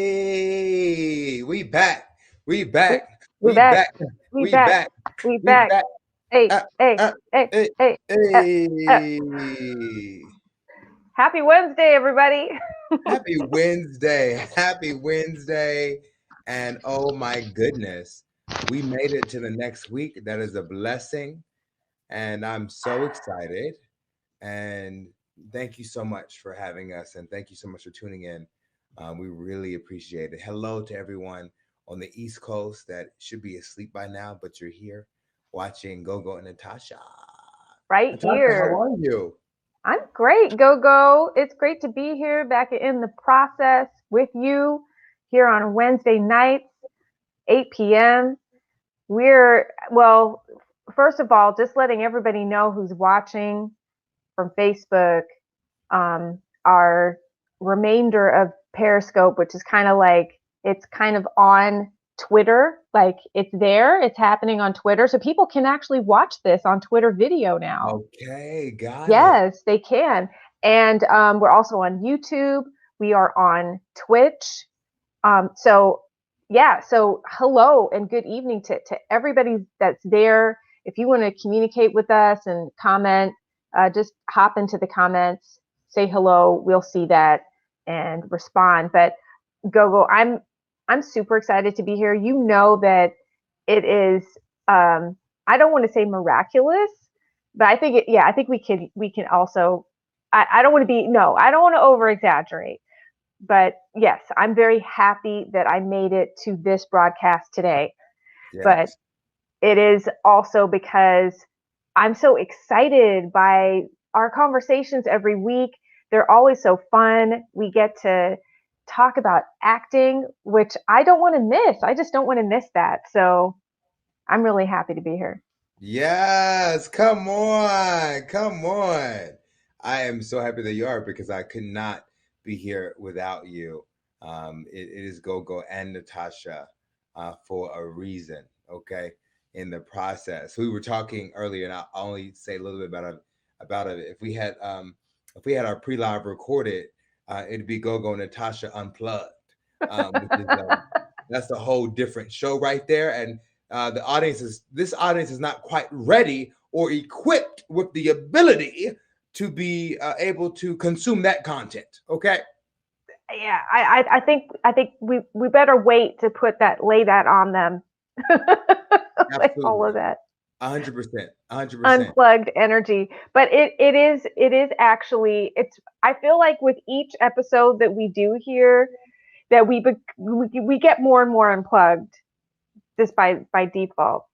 Hey, we back. We We back. we We back. back. We We back. back. We We back. back. Hey, Uh, hey, uh, hey, hey, hey. Uh, uh. hey. Happy Wednesday, everybody. Happy Wednesday. Happy Wednesday. And oh my goodness, we made it to the next week. That is a blessing. And I'm so excited. And thank you so much for having us. And thank you so much for tuning in. We really appreciate it. Hello to everyone on the East Coast that should be asleep by now, but you're here watching Gogo and Natasha. Right Natasha, how here. are you? I'm great, Gogo. It's great to be here back in the process with you here on Wednesday nights, 8 p.m. Well, first of all, just letting everybody know who's watching from Facebook, our remainder of Periscope, which is kind of like it's kind of on Twitter, like it's there, it's happening on Twitter. So people can actually watch this on Twitter video now. Okay, got it. Yes, they can. And we're also on YouTube. We are on Twitch. So, yeah, so hello and good evening to everybody that's there. If you want to communicate with us and comment, just hop into the comments, say hello. We'll see that and respond. But Gogo, I'm super excited to be here. You know that it is. I don't want to say miraculous, but I think yeah, I think we can also. I don't want to be no, I don't want to over exaggerate, but yes, I'm very happy that I made it to this broadcast today. But Yes. it is also because I'm so excited by our conversations every week. They're always so fun. We get to talk about acting, which I don't want to miss. I just don't want to miss that. So I'm really happy to be here. Yes, come on, come on. I am so happy that you are because I could not be here without you. It is Gogo and Natasha for a reason, okay? In the process, we were talking earlier, and I'll only say a little bit about it. If we had our pre-live recorded, it'd be Gogo and Natasha unplugged, which is that's a whole different show right there, and this audience is not quite ready or equipped with the ability to be able to consume that content. Okay. Yeah, I think we better wait to put that lay that on them. Like all of Absolutely. that 100%. 100%. unplugged energy. But it is actually it's I feel like with each episode that we do here that we get more and more unplugged just by default.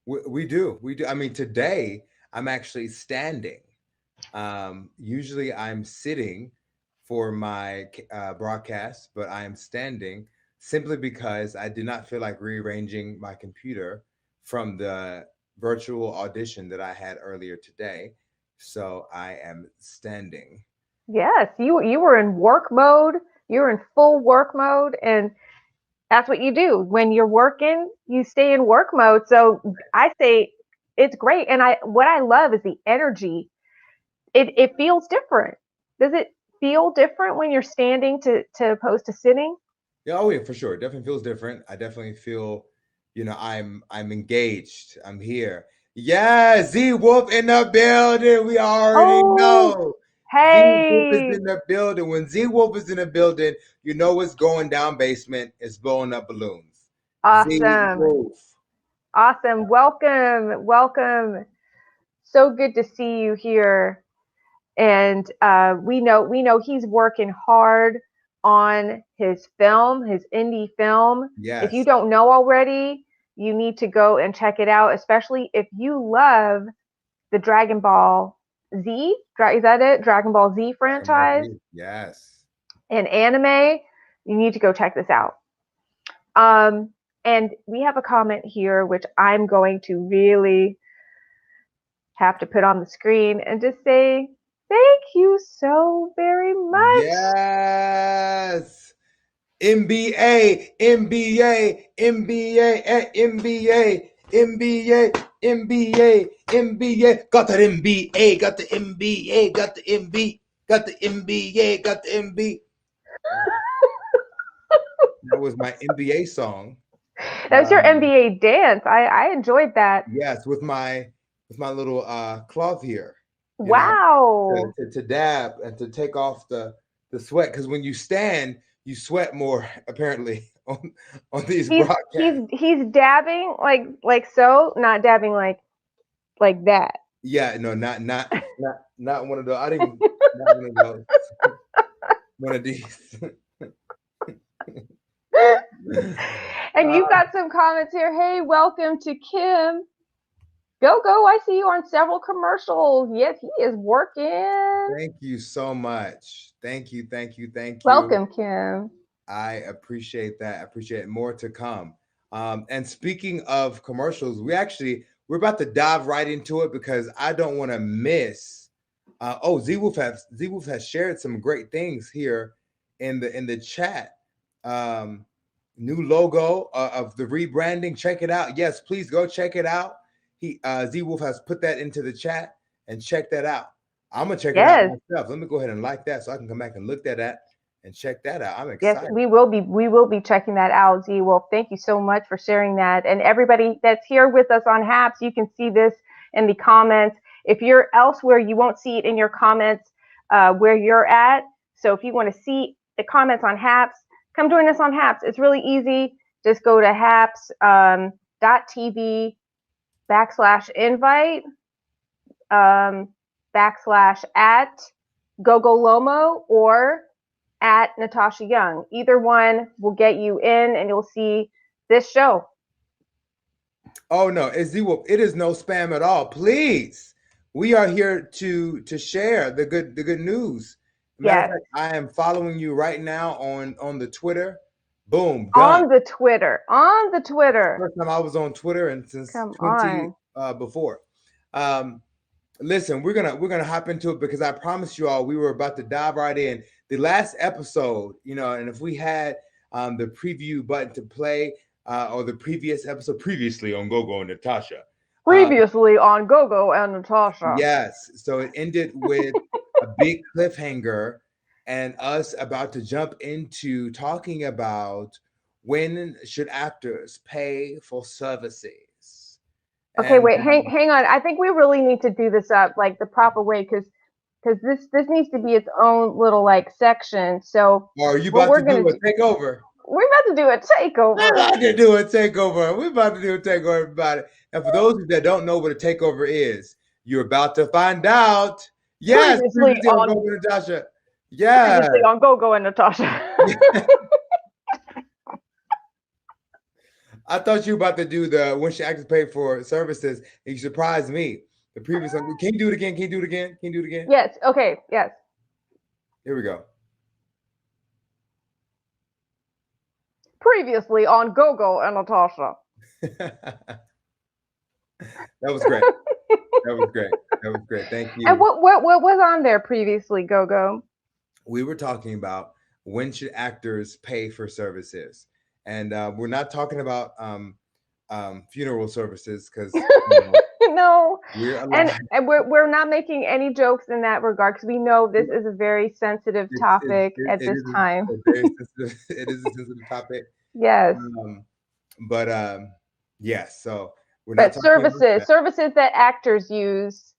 We do. We do. I mean, today I'm actually standing. Usually I'm sitting for my broadcast, but I am standing simply because I did not feel like rearranging my computer from the virtual audition that I had earlier today. So I am standing. Yes, you were in work mode. You were in full work mode, and that's what you do when you're working. You stay in work mode. So I say it's great, and I what I love is the energy. It feels different. Does it feel different when you're standing to opposed to sitting? Yeah, oh yeah, for sure. It definitely feels different. I definitely feel, I'm engaged. I'm here. Yeah, Z Wolf in the building. We already Oh, know. Z Wolf is hey, in the building. When Z Wolf is in the building, you know what's going down basement. It's blowing up balloons. Z awesome, Wolf. awesome. Welcome, welcome. So good to see you here. And we know he's working hard on his film, his indie film. If you Yes. don't know already, you need to go and check it out, especially if you love the Dragon Ball Z. Is that it? Dragon Ball Z Dragon Ball franchise Z. Yes. and anime. You need to go check this out. Um, and we have a comment here, which I'm going to really have to put on the screen and just say thank you so very much. Yes. NBA, NBA, NBA, NBA, NBA, NBA, NBA. Got that NBA, got the NBA, got the MB, got the NBA, got the MB. That was my NBA song. That was your Um, NBA dance. I enjoyed that. yes, with my little cloth here, you know, Wow. to dab and to take off the sweat because when you stand, you sweat more apparently on these He's broadcasts. he's dabbing like so, not dabbing like that. Yeah, no, not one of those. I didn't not one of those. One of these. And you've Ah, got some comments here. Hey, welcome to Kim. Go, I see you on several commercials. Yes, he is working. thank you so much. Thank you. Welcome, Kim. I appreciate that. I appreciate more to come. And speaking of commercials, we're about to dive right into it because I don't want to miss. Z Wolf has shared some great things here in the chat. Um, New logo of the rebranding. Check it out. Yes, please go check it out. He Z Wolf has put that into the chat and check that out. I'm gonna check it out Yes, myself. Let me go ahead and like that so I can come back and look at that and check that out. I'm yes, excited. we will be checking that out, Z Wolf. Thank you so much for sharing that. And everybody that's here with us on Happs, you can see this in the comments. If you're elsewhere, you won't see it in your comments where you're at. So if you want to see the comments on Happs, come join us on Happs. It's really easy. Just go to happs.tv/invite /at Gogo Lomo or at Natasha Younge. Either one will get you in and you'll see this show. Oh no, it's Z Wolf. It is no spam at all. Please, we are here to share the good news. Matter of Yes. fact, I am following you right now on the Twitter. Boom, done. On the Twitter. On the Twitter. First time I was on Twitter and since Come 20 on. before. Um, Listen, we're gonna hop into it because I promised you all we were about to dive right in. The last episode, you know, and if we had the preview button to play or the previous episode previously on Gogo and Natasha, um, Previously on Gogo and Natasha. yes, so it ended with a big cliffhanger and us about to jump into talking about when should actors pay for services. Okay, And wait, hang on. I think we really need to do this up like the proper way because this needs to be its own little like section. So are you what about to we're do gonna a do, takeover? we're about to do a We're takeover. about to do a takeover. We're about to do a takeover, everybody. And for those that don't know what a takeover is, you're about to find out. Yes, Previously previously on on Gogo and Natasha. Yeah. previously on Gogo and Natasha. I thought you were about to do the when she actors pay for services, and you surprised me. The previous one. Can you do it again? Can you do it again? Can you do it again? Yes. Okay. Yes. Here we go. Previously on Gogo and Natasha. That was great. That was great. That was great. Thank And you. what was on there previously, Gogo? We were talking about when should actors pay for services, and we're not talking about funeral services because No, we're and alive. we're not making any jokes in that regard because we know this is a very sensitive topic at It this is time. a very sensitive. It is a sensitive topic. Yes, Um, but yes. So we're not but talking about that services that actors use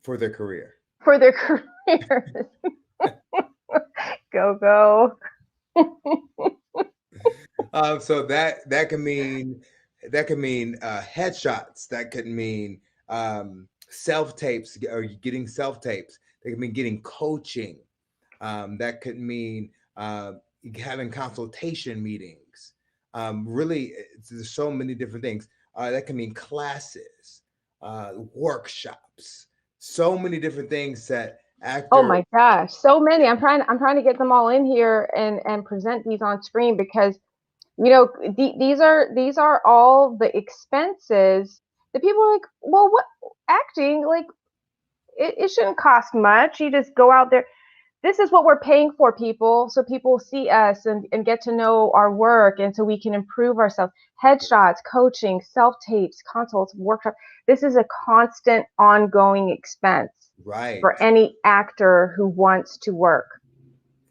for their career. for their careers. Go. So that can mean headshots. That could mean self tapes or getting self tapes. That could mean getting coaching. That could mean having consultation meetings. Really, there's so many different things. That can mean classes, workshops, so many different things that Oh actor. my gosh, so many. I'm trying to get them all in here and present these on screen because these are all the expenses that people are like, well, what acting like it shouldn't cost much. You just go out there. This is what we're paying for, people, so people see us and get to know our work and so we can improve ourselves. Headshots, coaching, self-tapes, consults, workshops. This is a constant ongoing expense Right. for any actor who wants to work.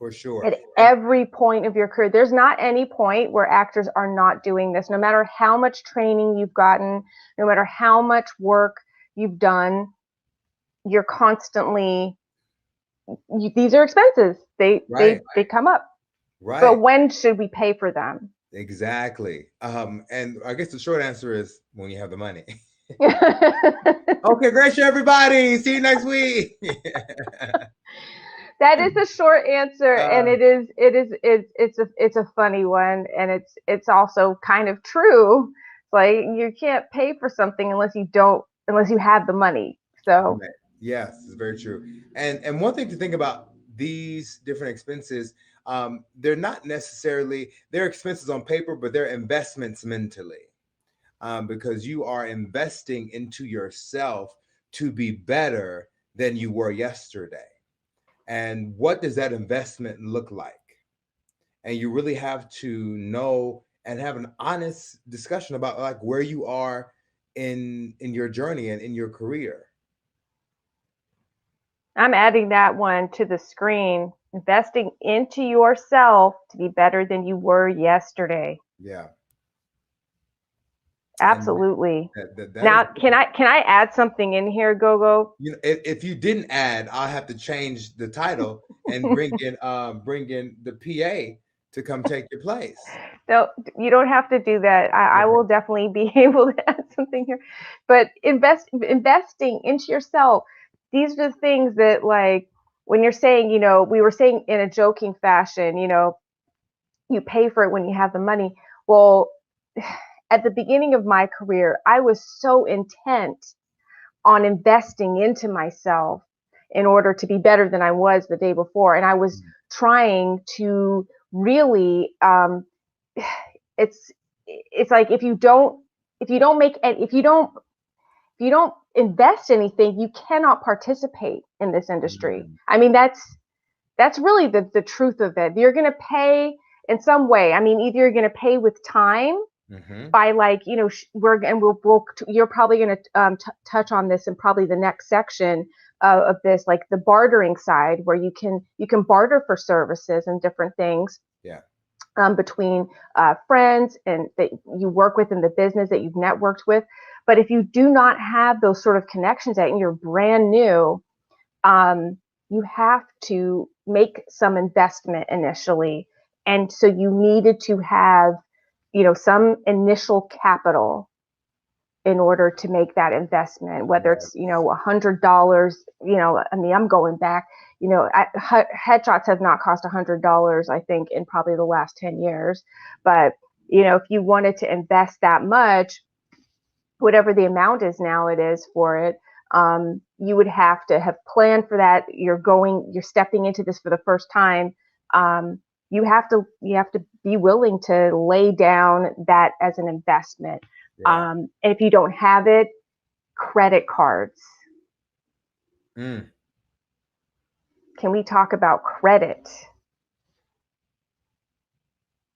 For sure. At every point of your career. There's not any point where actors are not doing this, no matter how much training you've gotten, no matter how much work you've done, you're constantly, these are expenses. Right. They come up. Right. But when should we pay for them? Exactly. And I guess the short answer is when you have the money. Okay, great show, everybody. See you next week. That is a short answer, and uh, it's a funny one, and it's also kind of true. It's like you can't pay for something unless you have the money. So right. Yes, it's very true. And one thing to think about these different expenses, they're not necessarily they're expenses on paper, but they're investments mentally. Because you are investing into yourself to be better than you were yesterday. And what does that investment look like? And you really have to know and have an honest discussion about like where you are in your journey and in your career. I'm adding that one to the screen. Investing into yourself to be better than you were yesterday. Yeah. And Absolutely. that is, Now, can I add something in here, Gogo? you know, if you didn't add, I'll have to change the title and bring in the PA to come take your place. No, you don't have to do that. I Okay. will definitely be able to add something here. But investing into yourself. These are the things that, like, when you're saying, we were saying in a joking fashion, you pay for it when you have the money. Well, at the beginning of my career, I was so intent on investing into myself in order to be better than I was the day before. And I was trying to really, it's, it's like if you don't invest anything, you cannot participate in this industry. Mm. I mean, that's really the truth of it. You're going to pay in some way. I mean, either you're going to pay with time Mm-hmm. by, like, you're probably going to touch on this in probably the next section of this, like the bartering side, where you can barter for services and different things. Yeah. Between friends and that you work with in the business that you've networked with. But if you do not have those sort of connections and you're brand new, you have to make some investment initially. And so you needed to have, some initial capital in order to make that investment, whether Yeah. it's, $100, I mean, I'm going back, headshots have not cost $100, I think, in probably the last 10 years. But, if you wanted to invest that much, whatever the amount is now it is for it, you would have to have planned for that. You're stepping into this for the first time. You have to be willing to lay down that as an investment. Yeah. And if you don't have it, credit cards. Mm. Can we talk about credit?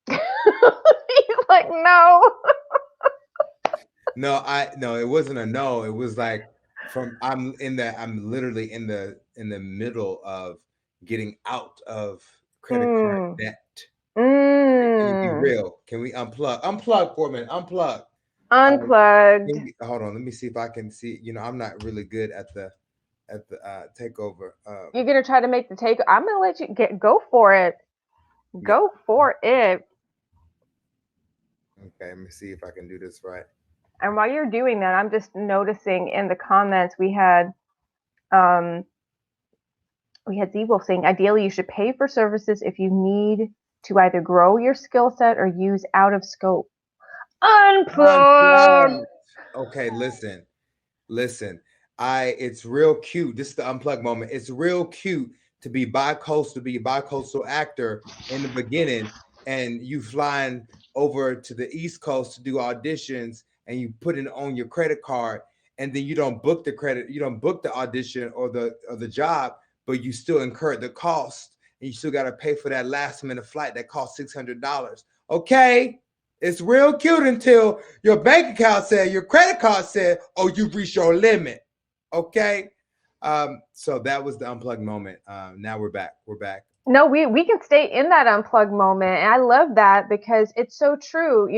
He's like, no. No, it wasn't a no. It was like I'm literally in the middle of getting out of credit card Mm. debt. Can you be Mm. real? Can we unplug? Unplug for a minute. Unplug. Unplugged. Hold on. Let me see if I can see. I'm not really good at the takeover. You're gonna try to make the take. I'm gonna let you go for it. Yeah. Go for it. Okay. Let me see if I can do this right. And while you're doing that, I'm just noticing in the comments um we had Z-Wolf saying, ideally you should pay for services if you need to either grow your skill set or use out of scope. Unplug. Unplugged. Okay. Listen. It's real cute. This is the unplug moment. It's real cute to be bi-coastal actor in the beginning, and you flying over to the East Coast to do auditions, and you put it on your credit card, and then you don't book the audition or the job, but you still incurred the cost, and you still got to pay for that last minute flight that cost $600. Okay. It's real cute until your bank account said, your credit card said, oh, you've reached your limit. Okay. So that was the unplugged moment. Now we're back. No, we can stay in that unplugged moment. And I love that because it's so true.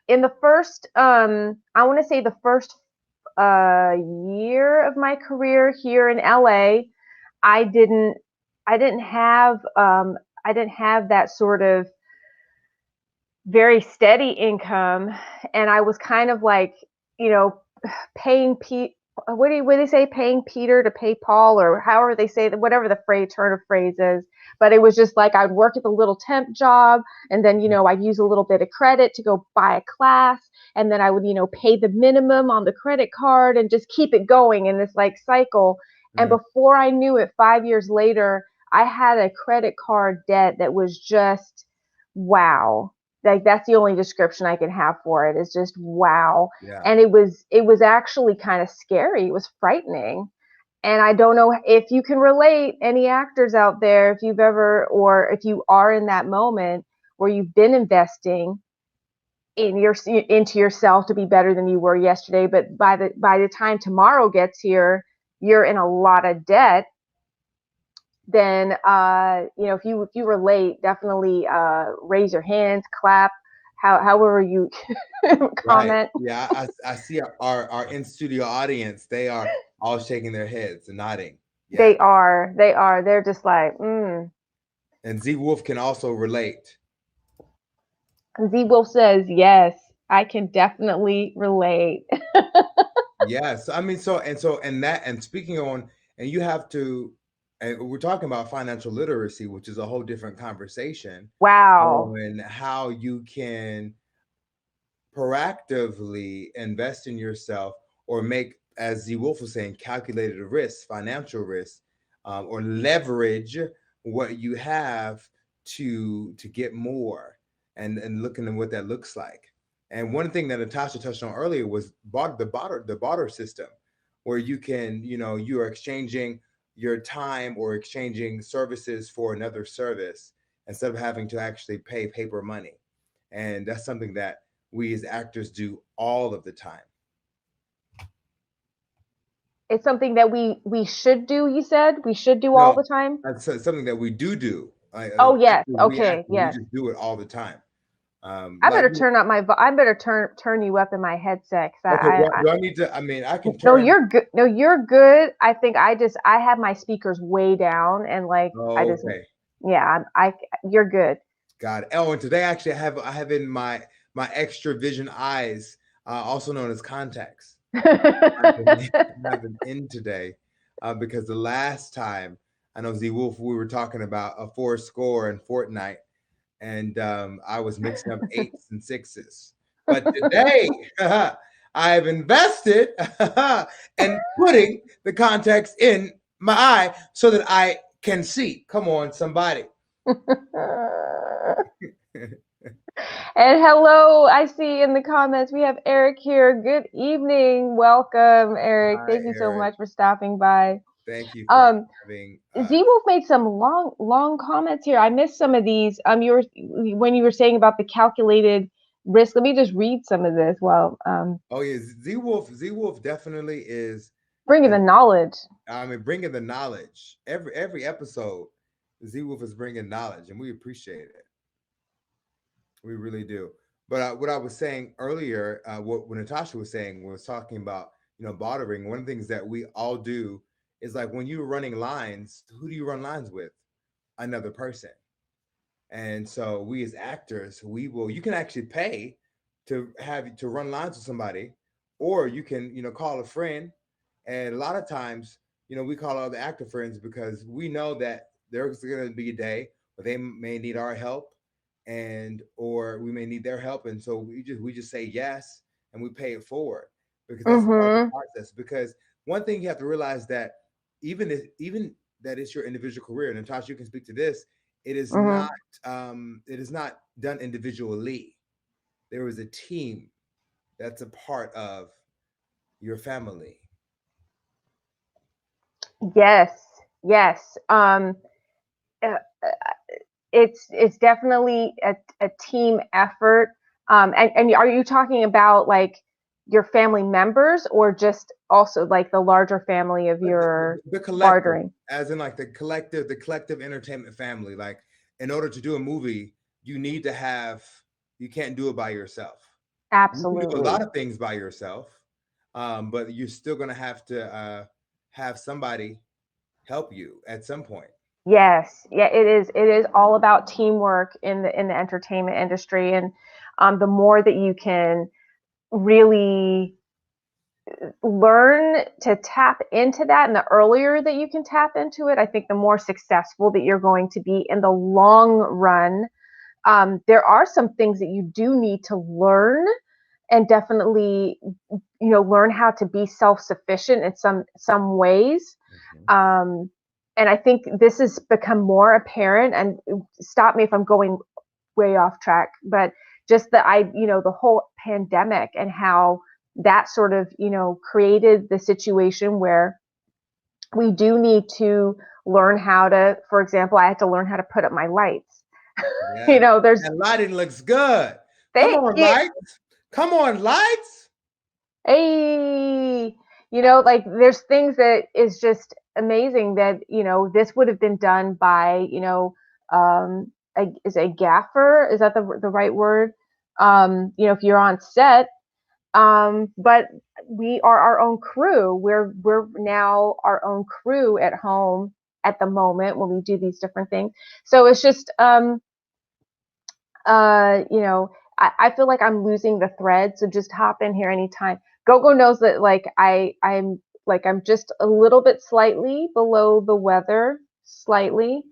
In the first, I want to say the first year of my career here in LA, I didn't, I didn't have, I didn't have that sort of very steady income, and I was kind of like, you know, paying Pete. What do they say? Paying Peter to pay Paul, or however they say that, whatever the turn of phrase is. But it was just like I'd work at the little temp job, and then I'd use a little bit of credit to go buy a class, and then I would pay the minimum on the credit card, and just keep it going in this like cycle. And Mm-hmm. before I knew it, 5 years later, I had a credit card debt that was just wow. Like that's the only description I can have for it, is just wow. Yeah. And it was actually kind of scary. It was frightening. And I don't know if you can relate, any actors out there, if you've ever, or if you are in that moment where you've been investing into yourself to be better than you were yesterday, but by the time tomorrow gets here, you're in a lot of debt. Then if you relate, definitely raise your hands, clap, however you Right. comment. Yeah. I see our in studio audience. They are all shaking their heads and nodding. Yeah. They're just like And Z Wolf can also relate. Z Wolf says yes, I can definitely relate. Yes. I mean, and speaking on, and you have to, and we're talking about financial literacy, which is a whole different conversation Wow. on how you can proactively invest in yourself or make, as Z Wolf was saying, calculated risks, financial risks, or leverage what you have to get more, and looking at what that looks like. And one thing that Natasha touched on earlier was the barter system, where you can, you are exchanging your time or exchanging services for another service instead of having to actually pay paper money. And that's something that we as actors do all of the time. It's something that we should do, you said? We should do all No, the time? that's something that we do. Oh, yes. Actors, we Okay, actors, we yes. just do it all the time. I Like, better turn up my I better turn you up in my headset, 'cause okay, do I need to? I mean, I can no, turn. you're good. No, you're good. I think I have my speakers way down, and like I Oh, just okay, yeah, you're good. got it. Oh, and today actually I have in my extra vision eyes, also known as contacts. I have an in today, because the last time I know Z Wolf, we were talking about a four score in Fortnite, and I was mixing up eights and sixes. But today, I've invested in putting the contacts in my eye so that I can see. Come on, somebody. And hello, I see in the comments we have Eric here. Good evening. Welcome, Eric. Hi, Thank you so Eric. much for stopping by. Thank you for Um, having. Z Wolf made some long comments here. I missed some of these. When you were saying about the calculated risk. Let me just read some of this. Well, Oh yeah, Z Wolf. Z Wolf definitely is. bringing the knowledge. I mean, bringing the knowledge. Every episode, Z Wolf is bringing knowledge, and we appreciate it. We really do. But what I was saying earlier, what Natasha was saying, was talking about, bartering. One of the things that we all do is, like, when you're running lines, who do you run lines with? Another person. And so we as actors, you can actually pay to run lines with somebody, or you can, call a friend. And a lot of times, we call other actor friends because we know that there's going to be a day where they may need our help, and or we may need their help. And so we just say yes, and we pay it forward, because that's a part of the Mm-hmm. process. Because one thing you have to realize, that even that it's your individual career, and Natasha, you can speak to this, it is Mm-hmm. not it is not done individually. There is a team that's a part of your family. Yes. Yes. Uh, it's definitely a team effort. And are you talking about like your family members, or just also like the larger family of But your the collective, bartering? as in like the collective entertainment family. Like, in order to do a movie, you need to have. You can't do it by yourself. You can do a lot Absolutely. of things by yourself, but you're still gonna have to have somebody help you at some point. Yes, yeah, it is. It is all about teamwork in the entertainment industry, and the more that you can really learn to tap into that, and the earlier that you can tap into it, I think the more successful that you're going to be in the long run. There are some things that you do need to learn, and definitely, learn how to be self-sufficient in some ways. Mhm. Um, and I think this has become more apparent, and stop me if I'm going way off track, but just the whole pandemic and how that sort of, created the situation where we do need to learn how to, for example, I had to learn how to put up my lights. Yeah, There's, and lighting looks good. Come thank on, you. lights. Come on, lights. Hey, like there's things that is just amazing that, this would have been done by, is a gaffer, is that the right word? If you're on set, but we are our own crew. We're now our own crew at home at the moment when we do these different things. So it's just, I feel like I'm losing the thread, so just hop in here anytime. Gogo knows that like I'm just a little bit slightly below the weather, slightly,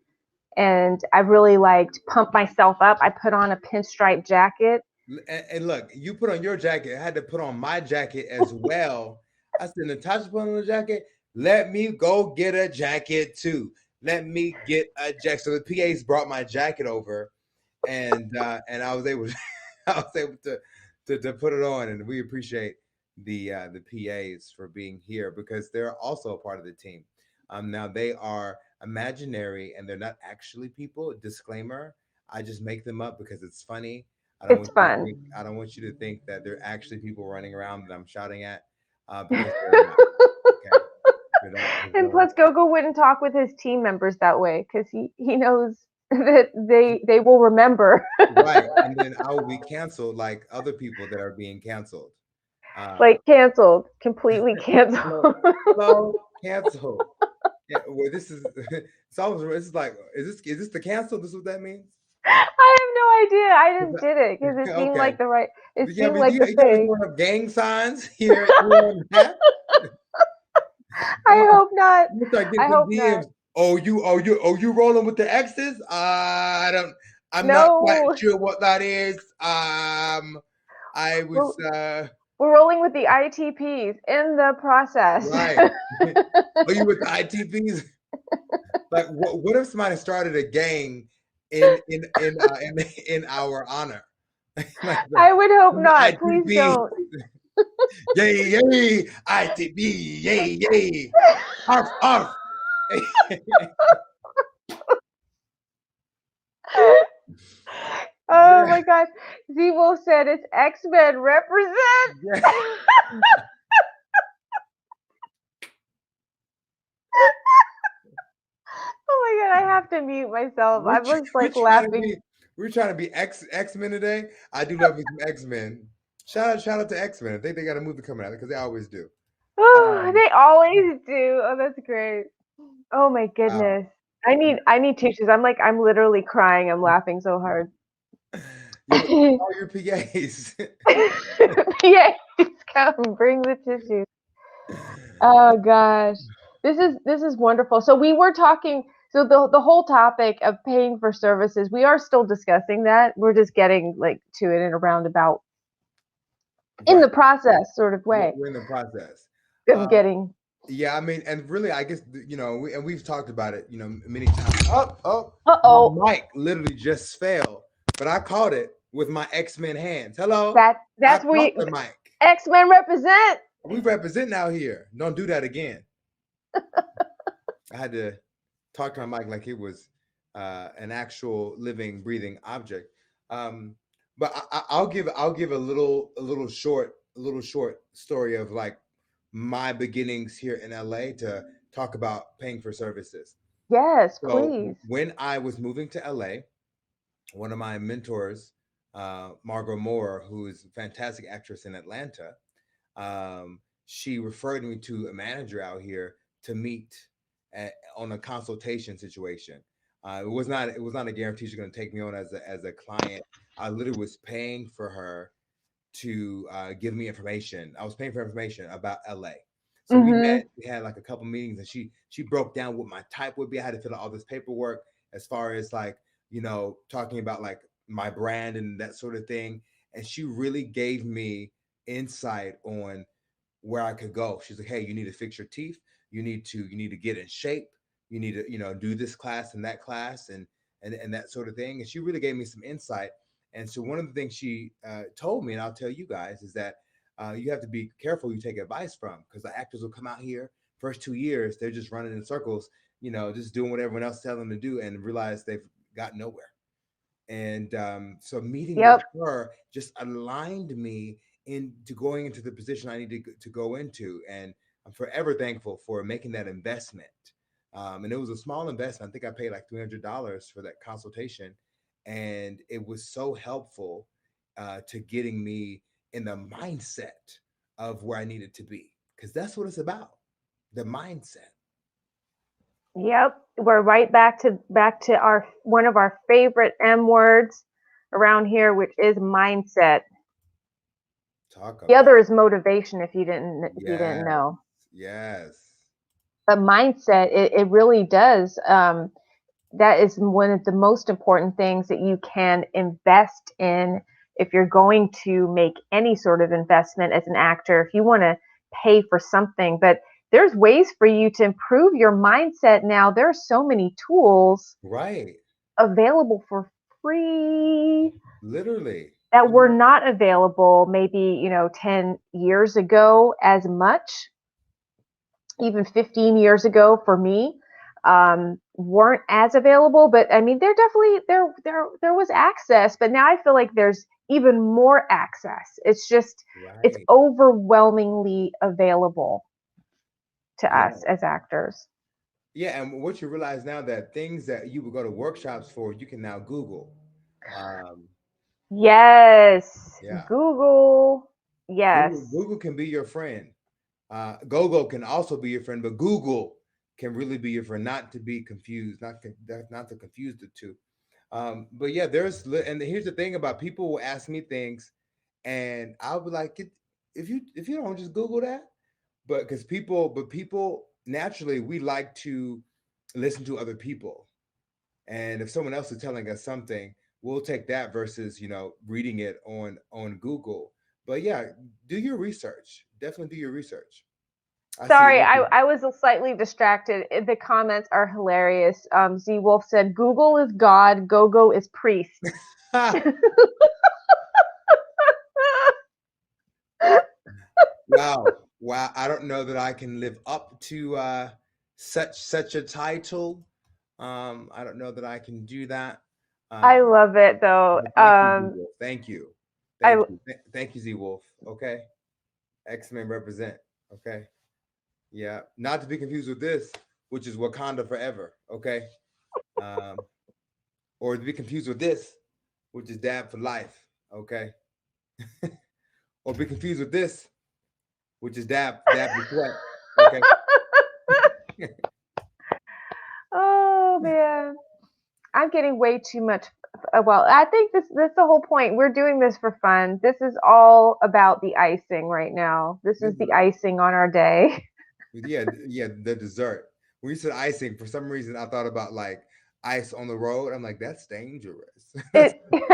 and I really liked pump myself up. I put on a pinstripe jacket. And look, you put on your jacket. I had to put on my jacket as well. I said, Natasha put on a jacket. Let me go get a jacket too. Let me get a jacket. So the PAs brought my jacket over, and I was able to, I was able to put it on, and we appreciate the PAs for being here because they're also a part of the team. Now they are imaginary and they're not actually people. Disclaimer: I just make them up because it's funny. It's fun. I don't want you to think that they're actually people running around that I'm shouting at, because they're not. Okay, they're not. And plus, Gogo wouldn't talk with his team members that way because he knows that they will remember. Right, and then I will be canceled like other people that are being canceled. Uh, Like canceled, completely hello, canceled. hello, canceled. Yeah, well, this is it's always this is like is this the cancel? This is what that means? I have no idea. I Is just that- did it because it seemed okay. like the right. It Yeah, seemed but like the you got me thing. throwing up gang signs here on that. I hope not. You start I getting them hope not. DMs. Oh, you rolling with the X's? I don't. I'm not quite No, sure what that is. I we're was we're rolling with the ITPs in the process. right. Are you with the ITPs? Like, what if somebody started a gang in our honor? Like I would hope the not. Please ITP, don't. yay yay, ITP, yay yay, arf arf. Oh Yeah, my gosh. Zebo said it's X-Men represent. yeah. Oh my god, I have to mute myself. I was We're like trying to laughing. be we're trying to be X Men today. I do love me some X Men. Shout out to X Men. I think they got a movie coming out because they always do. Oh, Um, they always do. Oh, that's great. Oh my uh, goodness. I need tissues. I'm literally crying. I'm laughing so hard. all your PAs. Yeah, come bring the tissues. Oh gosh. This is wonderful. So we were talking, so the whole topic of paying for services, we are still discussing that. We're just getting like to it in a roundabout, in Right, the process sort of way we're in the process. of Um, getting. yeah, I mean, and really, I guess and we've talked about it, many times. Uh-oh. My mic literally just fell, but I caught it with my X Men hands. Hello, I That's where caught you, the mic. X-Men represent. We represent out here. Don't do that again. I had to talk to my mic like it was an actual living, breathing object. Um, but I'll give a little short little short story of like my beginnings here in LA to talk about paying for services. Yes, So please. when I was moving to LA, one of my mentors, Margot Moore, who is a fantastic actress in Atlanta, she referred me to a manager out here to meet on a consultation situation. It was not a guarantee she's going to take me on as a client. I literally was paying for her to give me information. I was paying for information about LA. So we Mm-hmm. met. We had like a couple meetings, and she broke down what my type would be. I had to fill out all this paperwork as far as like talking about like my brand and that sort of thing. And she really gave me insight on where I could go. She's like, "Hey, you need to fix your teeth. You need to get in shape. You need to do this class and that class and that sort of thing." And she really gave me some insight. And so one of the things she told me, and I'll tell you guys, is that you have to be careful you take advice from, because the actors will come out here first 2 years they're just running in circles, just doing what everyone else tells them to do, and realize they've got nowhere. And so meeting with Yep. her just aligned me into going into the position I need to go into. And I'm forever thankful for making that investment. And it was a small investment. I think I paid like $300 for that consultation. And it was so helpful to getting me in the mindset of where I needed to be. Because that's what it's about, the mindset. Yep. We're right back to our one of our favorite M words around here, which is mindset. Talk The about other is motivation if you didn't yes, know. yes, But mindset, it really does. That is one of the most important things that you can invest in if you're going to make any sort of investment as an actor, if you want to pay for something. But there's ways for you to improve your mindset now. There are so many tools right. available for free Literally. that were not available maybe 10 years ago as much, even 15 years ago for me, weren't as available. But I mean, there definitely there was access, but now I feel like there's even more access. It's Right. overwhelmingly available to Yeah. us as actors. Yeah. And what you realize now, that things that you would go to workshops for, you can now Google. Um, Yes, yeah. Google. Yes. Google can be your friend. Gogo can also be your friend, but Google can really be your friend, not to be confused, not to confuse the two. But yeah, and here's the thing about people will ask me things, and I'll be like, if you don't just Google that, but people naturally we like to listen to other people, and if someone else is telling us something, we'll take that versus reading it on Google. But yeah, do your research. Definitely do your research. I see. Sorry, I was slightly distracted. The comments are hilarious. Z Wolf said, Google is God, Gogo is priest. Wow, wow. I don't know that I can live up to such a title. I don't know that I can do that. I Um, love it though. but thank you, Z Wolf. Thank you, I thank you, Z Wolf. Okay, X-Men represent. Okay, yeah. Not to be confused with this, which is Wakanda forever. Okay, um, or to be confused with this, which is Dab for life. Okay, or be confused with this, which is Dab the sweat. Okay. oh man, I'm getting way too much. Well, I think this the whole point. We're doing this for fun. This is all about the icing right now. This This is the is icing on our day. Yeah, yeah, the dessert. When you said icing, for some reason I thought about like ice on the road. I'm like, that's dangerous. That's, It.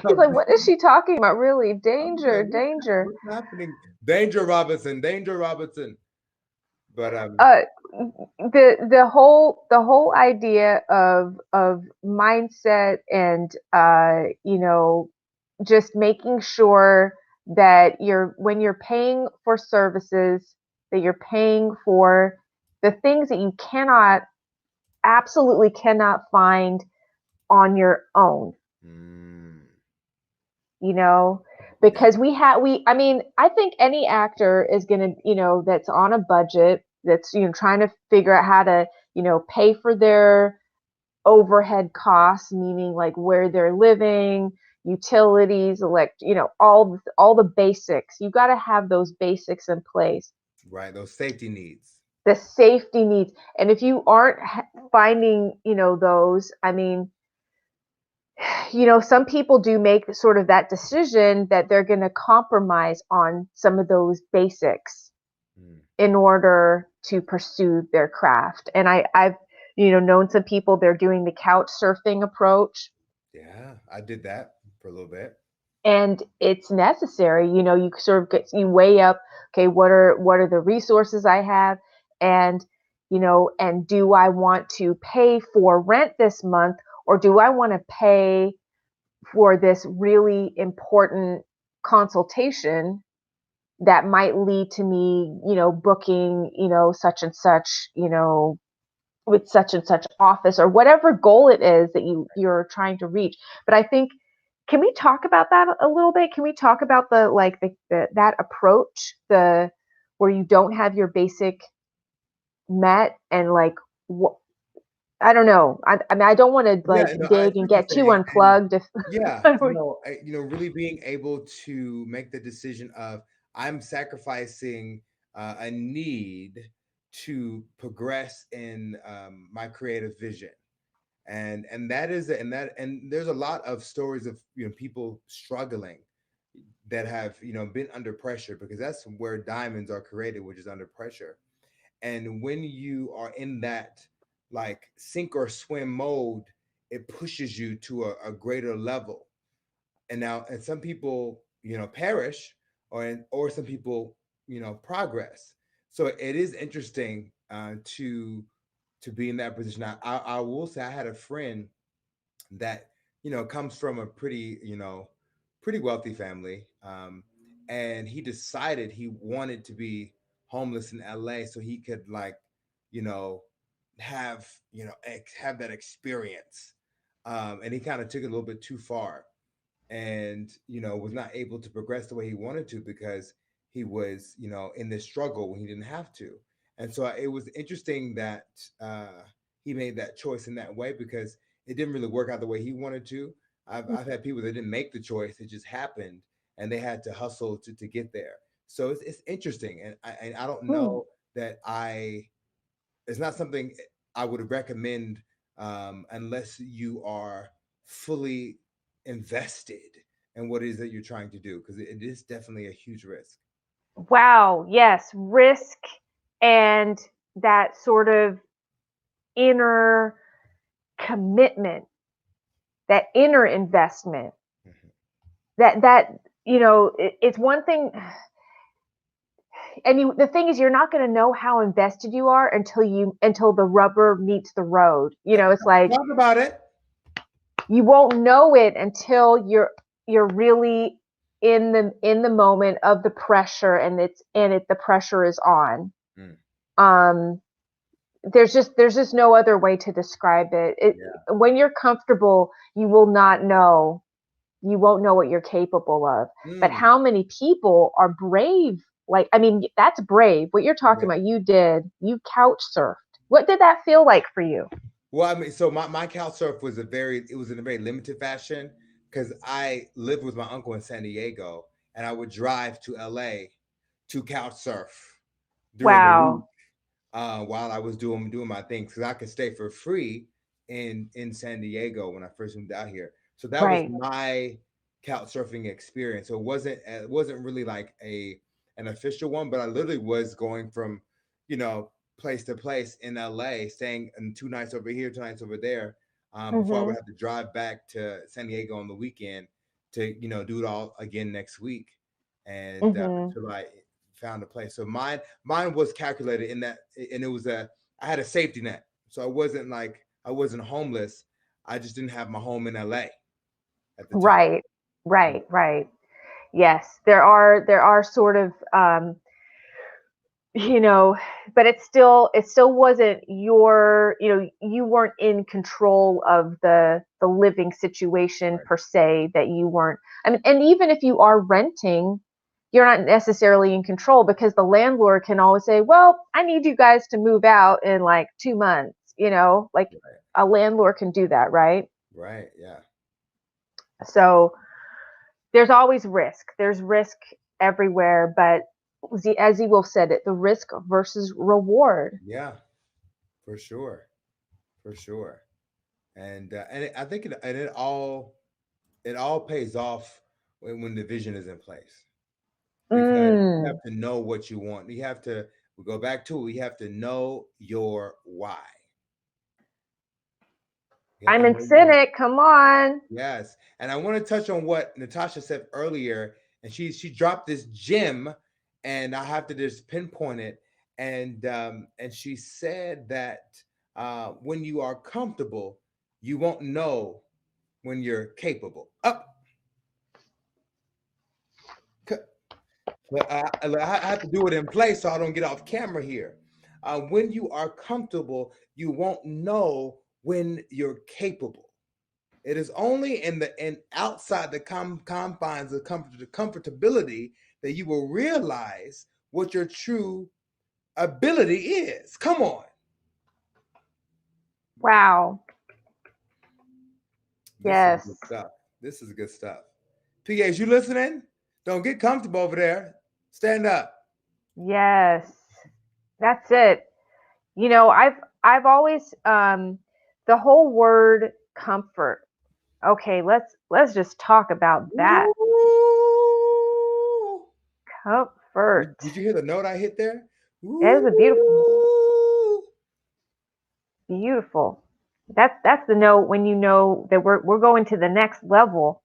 He's like, what is she talking about? Really, I'm like, danger, danger. what's happening? Danger, Robinson. Danger, Robinson. But uh the whole idea of mindset and just making sure that when you're paying for services, that you're paying for the things that you absolutely cannot find on your own, mm, you know Yeah. because I mean, I think any actor is going to, that's on a budget, that's, trying to figure out how to, pay for their overhead costs, meaning like where they're living, utilities, all the basics. You got to have those basics in place. Right. Those safety needs. The safety needs. And if you aren't finding, those, I mean, some people do make sort of that decision that they're going to compromise on some of those basics Mm. in order to pursue their craft. And I've, known some people, they're doing the couch surfing approach, Yeah. I did that for a little bit. and it's necessary. You sort of you weigh up, okay, what are the resources I have, and and do I want to pay for rent this month, or do I want to pay for this really important consultation that might lead to me, booking, such and such, with such and such office, or whatever goal it is that you're trying to reach. But I think, can we talk about that a little bit? Can we talk about that approach, the where you don't have your basic met, and like what, I don't know. I mean, I don't want to Yeah. like No, I dig see and what you're get too saying. And unplugged. If yeah, really being able to make the decision of I'm sacrificing a need to progress in my creative vision, and that is and there's a lot of stories of people struggling that have been under pressure, because that's where diamonds are created, which is under pressure. And when you are in that like sink or swim mode, it pushes you to a greater level. And now, and some people perish, or some people progress. So it is interesting to be in that position. I will say I had a friend that comes from a pretty wealthy family, and he decided he wanted to be homeless in LA so he could like you know have have that experience, and he kind of took it a little bit too far, and was not able to progress the way he wanted to because he was in this struggle when he didn't have to. And so it was interesting that he made that choice in that way, because it didn't really work out the way he wanted to. I've had people that didn't make the choice, it just happened, and they had to hustle to get there. So it's interesting, and I don't Hmm. know that I it's not something I would recommend, unless you are fully invested in what it is that you're trying to do, because it is definitely a huge risk. Wow, yes, risk, and that sort of inner commitment, that inner investment. Mhm. That it's one thing, and the thing is, you're not going to know how invested you are until the rubber meets the road. It's like Talk about it. you won't know it until you're really in the moment of the pressure, and the pressure is on. Mm, um there's just no other way to describe it. yeah. When you're comfortable, you won't know what you're capable of. But Mm, how many people are brave? Like, I mean, that's brave. What you're talking yeah. about, you couch surfed. What did that feel like for you? Well, I mean, so my couch surf was it was in a very limited fashion, because I lived with my uncle in San Diego, and I would drive to LA to couch surf during the week, Wow. while I was doing my things, because I could stay for free in San Diego when I first moved out here. So that was Right. my couch surfing experience. So it wasn't really like an official one, but I literally was going from you know place to place in LA, staying in 2 nights over here, 2 nights over there, before I would Mhm. have to drive back to San Diego on the weekend to do it all again next week, and Mhm. until I found a place. So mine was calculated in that, and I had a safety net, so I wasn't homeless. I just didn't have my home in LA at the time. Right. Right. Right. Yes, there are sort of, you know, but it still wasn't your, you know, you weren't in control of the living situation Right. per se, that you weren't. I mean, and even if you are renting, you're not necessarily in control, because the landlord can always say, well, I need you guys to move out in like 2 months, you know, like Right. a landlord can do that, right? Right. Yeah. So there's always risk. There's risk everywhere, but as you will said it, the risk versus reward. Yeah. For sure. For sure. I think it all pays off when the vision is in place, because you have Mm, to know what you want. You have to, we go back to it. We have to know your why. You have to I'm in know your why. cynic. Come on. Yes. And I want to touch on what Natasha said earlier. And she dropped this gem, and I have to just pinpoint it. And she said that when you are comfortable, you won't know when you're capable. Up. But I have to do it in place so I don't get off camera here. When you are comfortable, you won't know when you're capable. It is only in the and outside the confines of comfortability that you will realize what your true ability is. Come on, Wow. this is Yes. good stuff. This is good stuff. PAs, you listening? Don't get comfortable over there. Stand up. Yes. That's it. You know, I've always the whole word comfort. Okay, let's just talk about that. Ooh. Comfort. Did you hear the note I hit there? That is a beautiful, Ooh. beautiful. That's the note when you know that we're going to the next level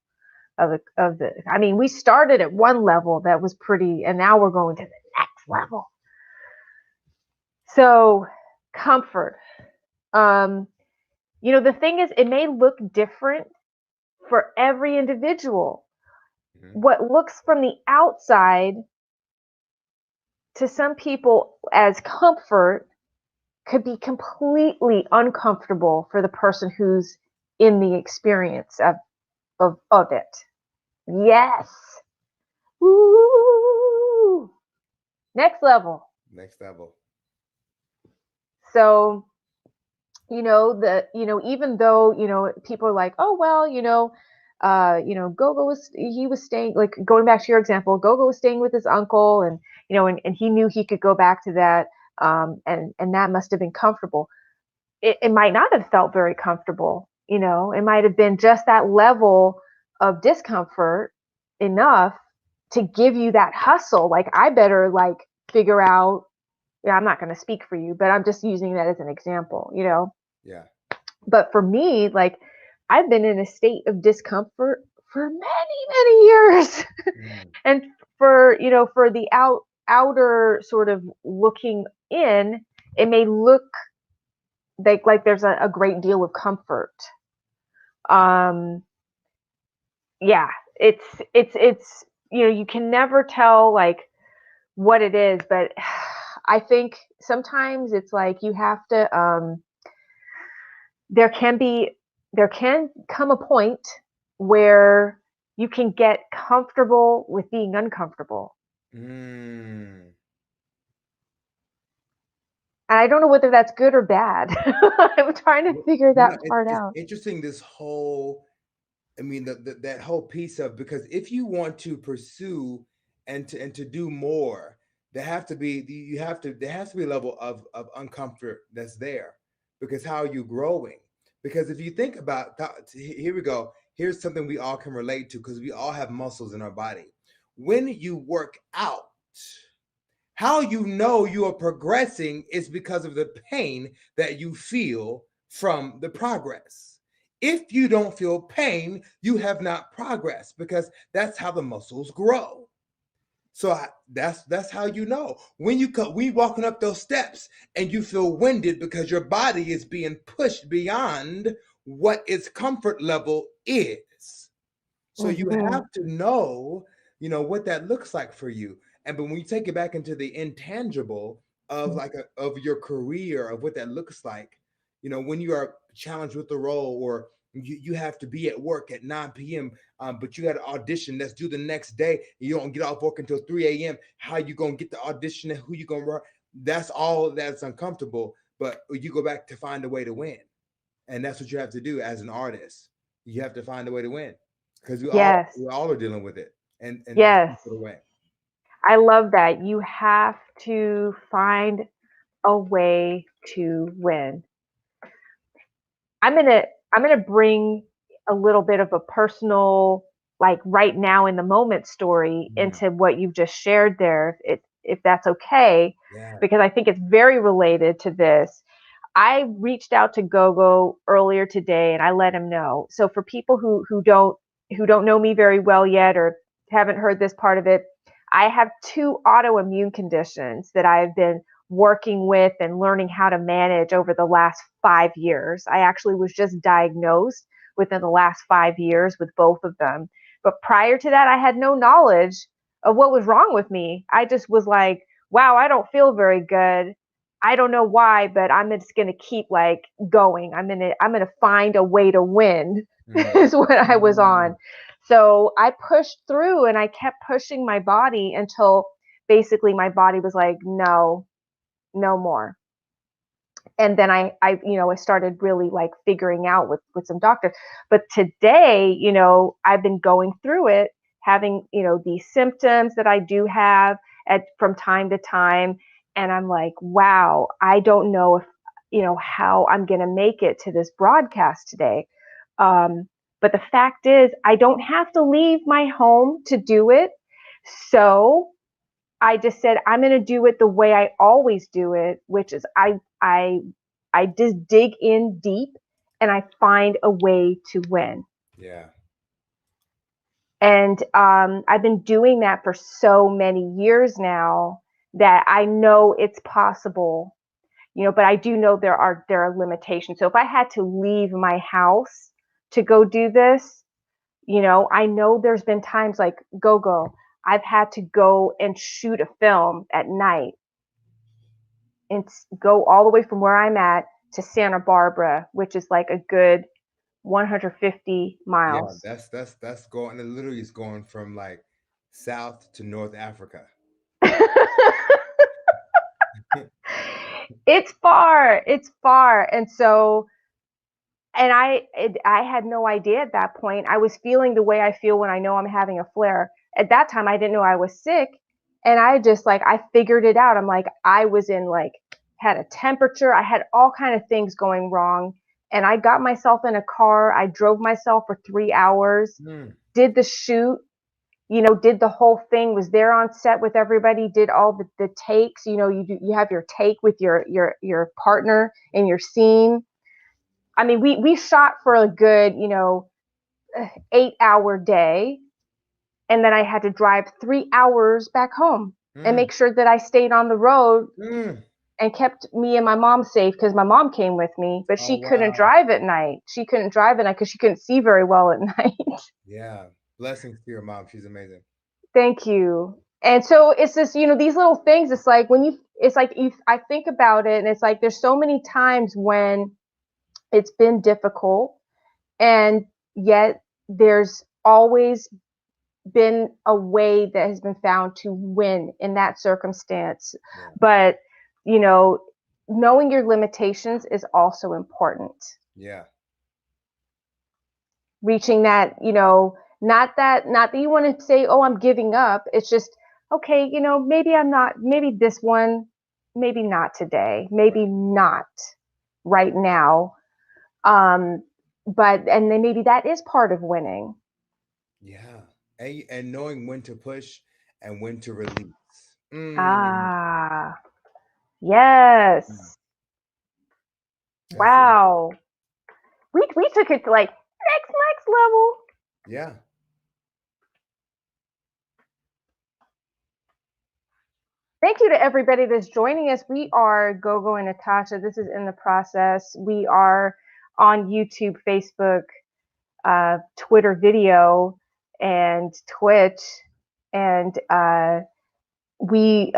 of the. I mean, we started at one level that was pretty, and now we're going to the next level. So, comfort. Um, you know, the thing is, it may look different for every individual. Mhm. What looks from the outside to some people as comfort could be completely uncomfortable for the person who's in the experience of it. Yes. Woo! Next level. Next level. So, even though, people are like, oh, well, Gogo he was staying, like, going back to your example, Gogo was staying with his uncle, and, and he knew he could go back to that. And that must have been comfortable. It might not have felt very comfortable. It might have been just that level of discomfort enough to give you that hustle. Like, I better, like, figure out, yeah, I'm not going to speak for you, but I'm just using that as an example. Yeah. But for me, like, I've been in a state of discomfort for many, many years. Mm. And for the outer sort of looking in, it may look like there's a great deal of comfort. Um, yeah, it's you can never tell, like, what it is, but I think sometimes it's like you have to there can be there can come a point where you can get comfortable with being uncomfortable. Mm. And I don't know whether that's good or bad. I'm trying to figure that part It's out. interesting, this whole, I mean, that whole piece of, because if you want to pursue and to do more, there has to be a level of uncomfort that's there, because how are you growing? Because if you think about here we go. Here's something we all can relate to, because we all have muscles in our body. When you work out, how you know you are progressing is because of the pain that you feel from the progress. If you don't feel pain, you have not progressed, because that's how the muscles grow. So that's how you know when we walking up those steps and you feel winded because your body is being pushed beyond what its comfort level is. So you Hmm. have to know, what that looks like for you. And but when you take it back into the intangible of of your career, of what that looks like, when you are challenged with the role, or you have to be at work at 9 p.m., but you got an audition that's due the next day, and you don't get off work until 3 a.m. How you gonna get the audition, and who you gonna run? That's all that's uncomfortable. But you go back to find a way to win. And that's what you have to do as an artist. You have to find a way to win, because Yes. we all are dealing with it, and Yes. put away. I love that. You have to find a way to win. I'm gonna I'm gonna bring a little bit of a personal, like right now in the moment story Mm, into what you've just shared there, if that's okay, yeah. because I think it's very related to this. I reached out to Gogo earlier today and I let him know. So for people who don't know me very well yet or haven't heard this part of it, I have two autoimmune conditions that I've been working with and learning how to manage over the last 5 years. I actually was just diagnosed within the last 5 years with both of them. But prior to that, I had no knowledge of what was wrong with me. I just was like, wow, I don't feel very good. I don't know why, but I'm just gonna keep like going. I'm gonna find a way to win Mm, is what I was mm, on. So I pushed through and I kept pushing my body until basically my body was like, no, no more. And then I started really like figuring out with some doctors. But today, I've been going through it, having, these symptoms that I do have at from time to time. And I'm like, wow, I don't know if, how I'm going to make it to this broadcast today. Um, but the fact is, I don't have to leave my home to do it. So I just said I'm going to do it the way I always do it, which is I just dig in deep and I find a way to win. yeah. And I've been doing that for so many years now that I know it's possible, but I do know there are limitations. So if I had to leave my house to go do this, I know there's been times like Gogo, I've had to go and shoot a film at night and go all the way from where I'm at to Santa Barbara, which is like a good 150 Yeah, miles. that's going. It literally is going from like South to North Africa. It's far. It's far. And so, and I had no idea at that point. I was feeling the way I feel when I know I'm having a flare. At that time, I didn't know I was sick. And I just like, I figured it out. I'm like, I was in like, had a temperature. I had all kind of things going wrong. And I got myself in a car. I drove myself for 3 hours, Mm, did the shoot, did the whole thing, was there on set with everybody, did all the takes, you have your take with your partner in your scene. I mean, we shot for a good, 8 hour day. And then I had to drive 3 hours back home and mm, make sure that I stayed on the road mm. and kept me and my mom safe because my mom came with me, but Oh she couldn't wow. drive at night. She couldn't drive at night because she couldn't see very well at night. Yeah. Blessings to your mom. She's amazing. Thank you. And so it's just, these little things. It's like it's like if I think about it, and it's like there's so many times when it's been difficult, and yet there's always been a way that has been found to win in that circumstance. Yeah. But, you know, knowing your limitations is also important. Yeah. Reaching that, not that you want to say, oh, I'm giving up. It's just, okay, maybe I'm not, maybe this one, maybe not today, maybe not right now. Um, and then maybe that is part of winning. Yeah. And knowing when to push and when to release. Mm. Ah, Mm. yes. That's it. Wow. We took it to like next level. Yeah. Thank you to everybody that's joining us. We are Gogo and Natasha. This is In the Process. We are on YouTube, Facebook, Twitter video, and Twitch. And we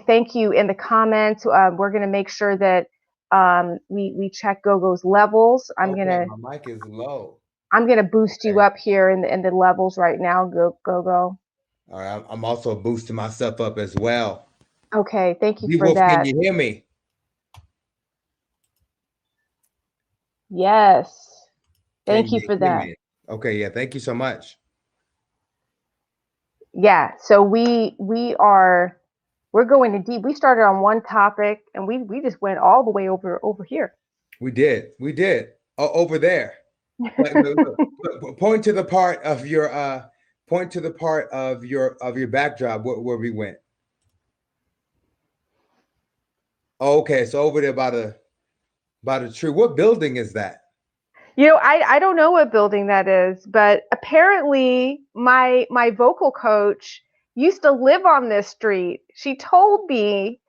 thank you in the comments. We're going to make sure that we check Gogo's levels. Okay, my mic is low. I'm gonna boost you Okay. up here in the levels right now. Go. All right. I'm also boosting myself up as well. Okay, thank you D for Wolf, can that. you hear me? Yes, Can thank you you for hear that. me? Okay, yeah, thank you so much. Yeah, so we're going in deep. We started on one topic and we just went all the way over here. We did. We did. Oh, over there. But point to the part of your backdrop where we went. Oh, okay, so over there by the tree. What building is that? I don't know what building that is, but apparently my vocal coach used to live on this street. She told me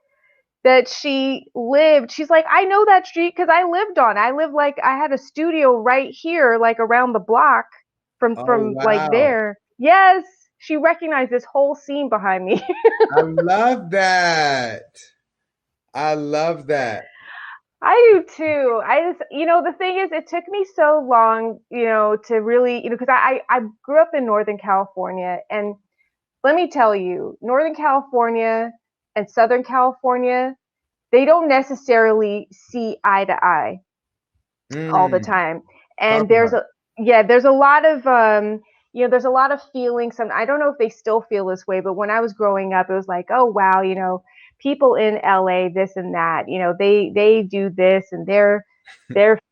that she's like, I know that street because I lived like I had a studio right here, like around the block Oh from like wow. there. Yes, she recognized this whole scene behind me. I love that. I love that. I do too. I just, the thing is, it took me so long, to really, because I grew up in Northern California, and let me tell you, Northern California and Southern California, they don't necessarily see eye to eye all the Mm, time. talk And about it. there's a lot of there's a lot of feelings. And I don't know if they still feel this way, but when I was growing up, it was like, oh wow, people in LA, this and that, they do this and they're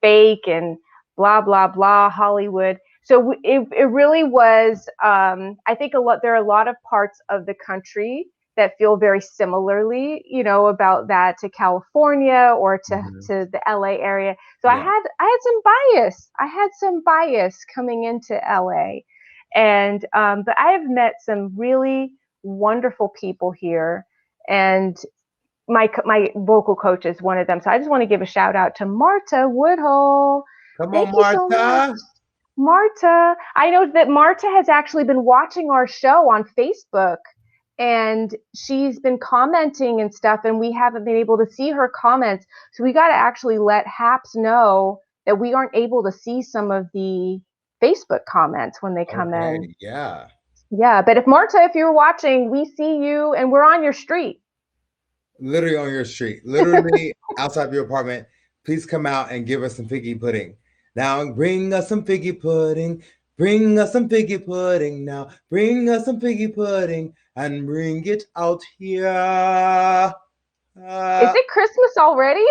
fake and blah blah blah Hollywood. So it really was. I think there are a lot of parts of the country that feel very similarly, about that to California or Mhm. to the LA area. So Yeah. I had some bias. I had some bias coming into LA, and but I have met some really wonderful people here, and my vocal coach is one of them. So I just want to give a shout out to Marta Woodhull. Come Thank on, you so much. Martha. Marta, I know that Marta has actually been watching our show on Facebook, and she's been commenting and stuff, and we haven't been able to see her comments. So we got to actually let Happs know that we aren't able to see some of the Facebook comments when they come in. Okay, yeah. Yeah, but if Marta, if you're watching, we see you and we're on your street. Literally on your street, literally outside of your apartment. Please come out and give us some figgy pudding. Now bring us some figgy pudding. Bring us some figgy pudding now. Bring us some figgy pudding and bring it out here. Is Uh, it Christmas already?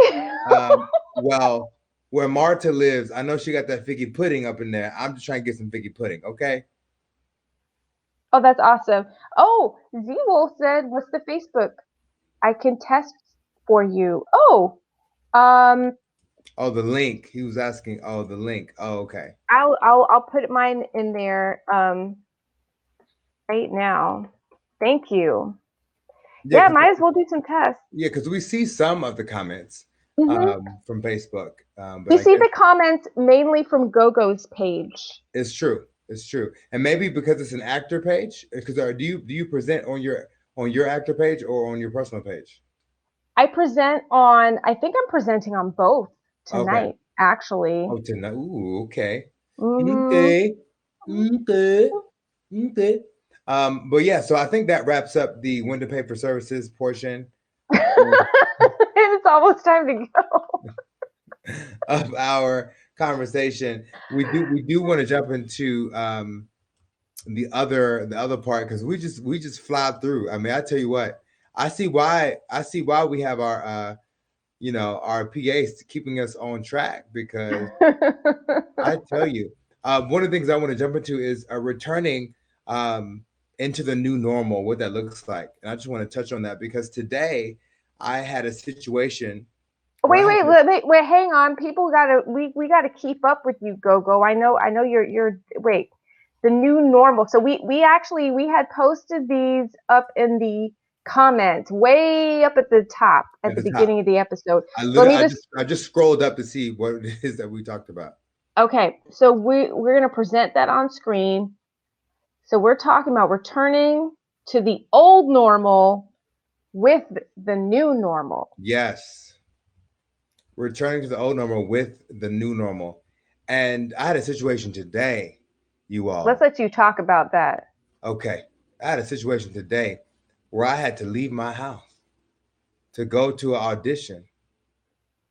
well, where Marta lives, I know she got that figgy pudding up in there. I'm just trying to get some figgy pudding, okay? Oh, that's awesome. Oh, Z Wolf said, "What's the Facebook? I can test for you." Oh, um, Oh, the link. He was asking. Oh, the link. Oh, okay. I'll put mine in there right now. Thank you. Yeah, Yeah, because might as well do some tests. we see some of the comments Hmm. from Facebook, but We I see guess the comments mainly from Gogo's page. it's true. It's true, and maybe because it's an actor page. Because do you present on your actor page or on your personal page? I think I'm presenting on both Okay. tonight, actually. Oh, tonight. Ooh, okay. Hmm. Okay. Okay. Okay. But yeah, so I think that wraps up the when to pay for services portion It's almost time to go. of our conversation. We do want to jump into the other part because we just fly through. I mean, I tell you what, I see why we have our our PAs keeping us on track because I tell you, one of the things I want to jump into is returning um, into the new normal, what that looks like. And I just want to touch on that because today I had a situation where I Wait, had wait, to, wait, hang on. People gotta we gotta keep up with you, Gogo. I know you're wait, the new normal. So we had posted these up in the comments, way up at the top at at the the top. beginning of the episode. I So let literally, me just I just scrolled up to see what it is that we talked about. okay, so we're gonna present that on screen. So we're talking about returning. to the old normal with the new normal. Yes, returning to the old normal with the new normal. And I had a situation today, you Let's all. let you talk about that. Okay, I had a situation today where I had to leave my house to go to an audition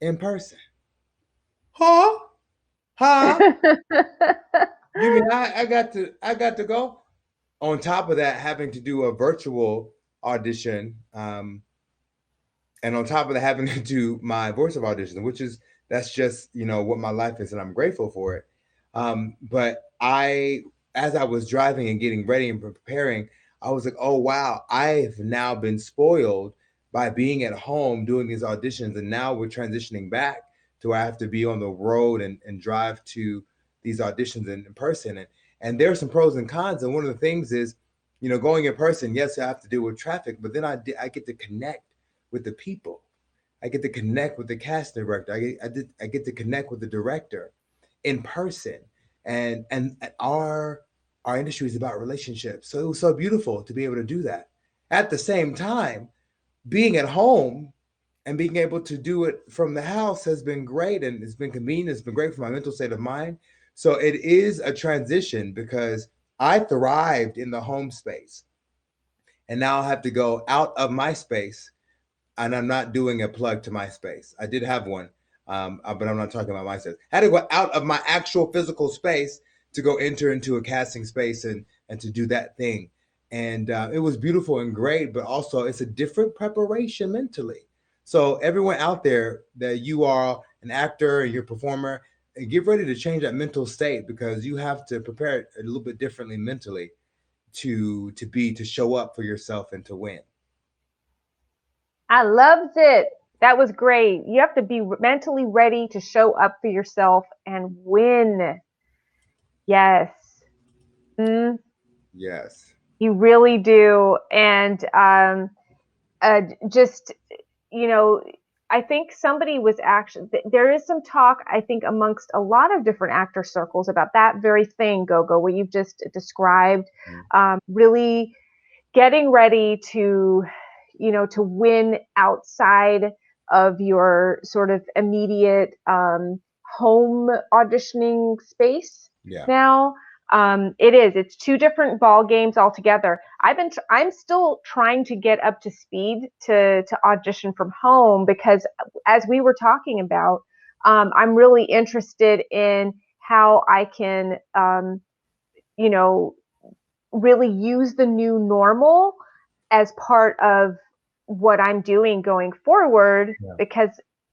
in person. Huh? Huh? You mean I got to go? On top of that, having to do a virtual audition, and on top of that, having to do my voiceover audition, which is that's just what my life is, and I'm grateful for it. But as I was driving and getting ready and preparing, I was like, oh wow, I've now been spoiled by being at home doing these auditions, and now we're transitioning back to where I have to be on the road and drive to these auditions in person, and there are some pros and cons, and one of the things is, going in person. Yes, I have to deal with traffic, but then I get to connect with the people. I get to connect with the cast director. I get to connect with the director in person. And our industry is about relationships. So it was so beautiful to be able to do that. At the same time, being at home and being able to do it from the house has been great, and it's been convenient. It's been great for my mental state of mind. So it is a transition because I thrived in the home space, and now I have to go out of my space, and I'm not doing a plug to MySpace. I did have one, but I'm not talking about MySpace. I had to go out of my actual physical space to go enter into a casting space and to do that thing. And it was beautiful and great, but also it's a different preparation mentally. So everyone out there, that you are an actor and you're a performer, get ready to change that mental state, because you have to prepare it a little bit differently mentally to show up for yourself and to win. I loved it. That was great. You have to be mentally ready to show up for yourself and win. Yes. Mm, Yes. you really do. And just, you know, I think somebody was actually, there is some talk, I think, amongst a lot of different actor circles about that very thing, Gogo, what you've just described. Mm. Really getting ready to, to win outside of your sort of immediate home auditioning space Yeah. now. It's two different ball games altogether. I'm still trying to get up to speed to audition from home, because as we were talking about, I'm really interested in how I can, you know, really use the new normal as part of what I'm doing going forward, Yeah. because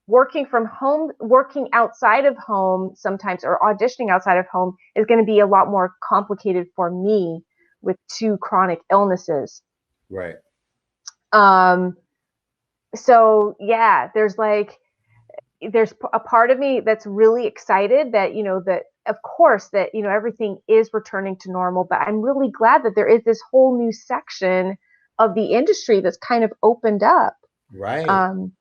working from home, working outside of home sometimes, or auditioning outside of home, is going to be a lot more complicated for me with two chronic illnesses. Right. Um, so yeah, there's a part of me that's really excited that, that of course that, everything is returning to normal, but I'm really glad that there is this whole new section of the industry that's kind of opened up. Right. um